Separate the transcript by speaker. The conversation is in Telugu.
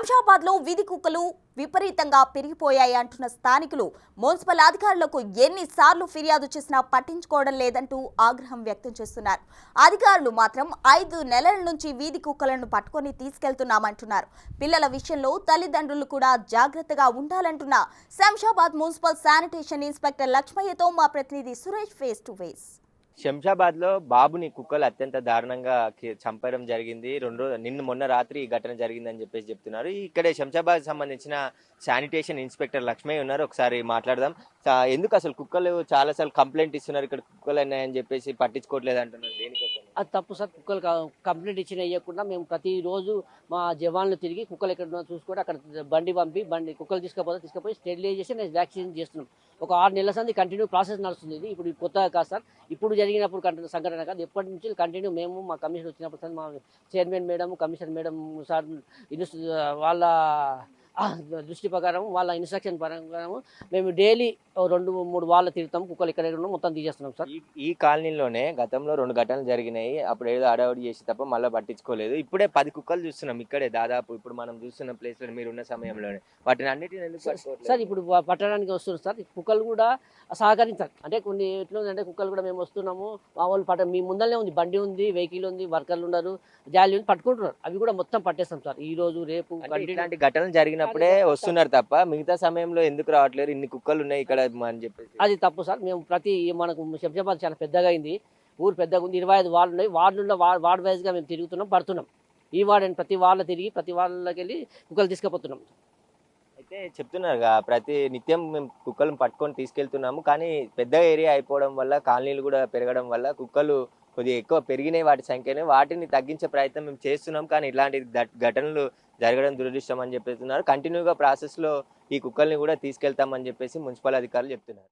Speaker 1: శంషాబాద్లో వీధి కుక్కలు విపరీతంగా పెరిగిపోయాయి అంటున్న స్థానికులు మున్సిపల్ అధికారులకు ఎన్నిసార్లు ఫిర్యాదు చేసినా పట్టించుకోవడం లేదంటూ ఆగ్రహం వ్యక్తం చేస్తున్నారు. అధికారులు మాత్రం 5 నెలల నుంచి వీధి కుక్కలను పట్టుకొని తీసుకెళ్తున్నామంటున్నారు. పిల్లల విషయంలో తల్లిదండ్రులు కూడా జాగ్రత్తగా ఉండాలంటున్న శంషాబాద్ మున్సిపల్ శానిటేషన్ ఇన్స్పెక్టర్ లక్ష్మయ్యతో మా ప్రతినిధి Suresh face to face.
Speaker 2: Shamshabad లో బాబుని కుక్కలు అత్యంత దారుణంగా చంపడం జరిగింది. మొన్న రాత్రి ఈ ఘటన జరిగిందని చెప్పేసి చెప్తున్నారు. ఇక్కడే శంషాబాద్ సంబంధించిన శానిటేషన్ ఇన్స్పెక్టర్ లక్ష్మయ్య ఉన్నారు. ఒకసారి మాట్లాడదాం. ఎందుకు అసలు కుక్కలు చాలా సార్లు కంప్లైంట్ ఇస్తున్నారు, ఇక్కడ కుక్కలు ఉన్నాయని చెప్పేసి పట్టించుకోవట్లేదు అంటున్నారు. దేనికోసం?
Speaker 3: అది తప్పు సార్. కుక్కలు కంప్లైంట్ ఇచ్చిన ఇవ్వకుండా మేము ప్రతిరోజు మా జవాన్లు తిరిగి కుక్కలు ఎక్కడ చూసుకొని అక్కడ బండి కుక్కలు తీసుకుపోయి స్టెరిలైజ్ చేసి నేను వ్యాక్సిన్ చేస్తున్నాం. ఒక 6 నెలల సంది కంటిన్యూ ప్రాసెస్ నడుస్తుంది. ఇది ఇప్పుడు కొత్తగా కాదు సార్. ఇప్పుడు జరిగినప్పుడు సంఘటన కాదు, ఎప్పటి నుంచి కంటిన్యూ మేము మా కమిషన్ వచ్చినప్పుడు మా chairman madam, commissioner madam sir వాళ్ళ దృష్టి ప్రకారం, వాళ్ళ ఇన్స్ట్రక్షన్ ప్రకారం మేము డైలీ 2-3 వాళ్ళ తిరుగుతాం. కుక్కలు ఇక్కడ మొత్తం తీసేస్తున్నాం సార్.
Speaker 2: ఈ కాలనీలోనే గతంలో 2 ఘటనలు జరిగినాయి. అప్పుడు ఏదో అడవుడి చేసి తప్ప మళ్ళీ పట్టించుకోలేదు. ఇప్పుడే 10 కుక్కలు చూస్తున్నాం ఇక్కడే. దాదాపు ఇప్పుడు మనం చూస్తున్న ప్లేస్ లో మీరున్న సమయంలోనే వాటిని అన్నిటిని
Speaker 3: సార్ ఇప్పుడు పట్టడానికి వస్తున్నారు సార్. కుక్కలు కూడా సహకరించాలి. అంటే కొన్ని ఎట్లుందంటే కుక్కలు కూడా మేము వస్తున్నాము, మా వాళ్ళు మీ ముందరనే ఉంది, బండి ఉంది, వెహికల్ ఉంది, వర్కర్లు ఉన్నారు, జాలి ఉంది, పట్టుకుంటున్నారు. అవి కూడా మొత్తం పట్టేస్తాం సార్. ఈ రోజు రేపు
Speaker 2: ఇలాంటి ఘటనలు జరిగినప్పుడే వస్తున్నారు తప్ప మిగతా సమయంలో ఎందుకు రావట్లేరు? ఇన్ని కుక్కలు ఉన్నాయి ఇక్కడ అని చెప్పేసి.
Speaker 3: అది తప్పు సార్. మేము మనకు శంషాబాద్ చాలా పెద్దగా అయింది, ఊరు పెద్దగా ఉంది, 25 వార్డులు ఉన్నాయి. వార్డుల్లో వార్డు వైజ్ గా మేము తిరుగుతున్నాం, పడుతున్నాం. ఈ వార్డు ప్రతి వాళ్ళ తిరిగి ప్రతి వాళ్ళకి వెళ్ళి కుక్కలు తీసుకుపోతున్నాం.
Speaker 2: అయితే చెప్తున్నారుగా, ప్రతి నిత్యం మేము కుక్కలను పట్టుకొని తీసుకెళ్తున్నాము. కానీ పెద్ద ఏరియా అయిపోవడం వల్ల, కాలనీలు కూడా పెరగడం వల్ల కుక్కలు కొద్దిగా ఎక్కువ పెరిగినాయి వాటి సంఖ్యనే. వాటిని తగ్గించే ప్రయత్నం మేము చేస్తున్నాం. కానీ ఇలాంటి ఘటనలు జరగడం దురదృష్టం అని చెప్పేస్తున్నారు. కంటిన్యూగా ప్రాసెస్లో ఈ కుక్కల్ని కూడా తీసుకెళ్తామని చెప్పేసి మున్సిపల్ అధికారులు చెప్తున్నారు.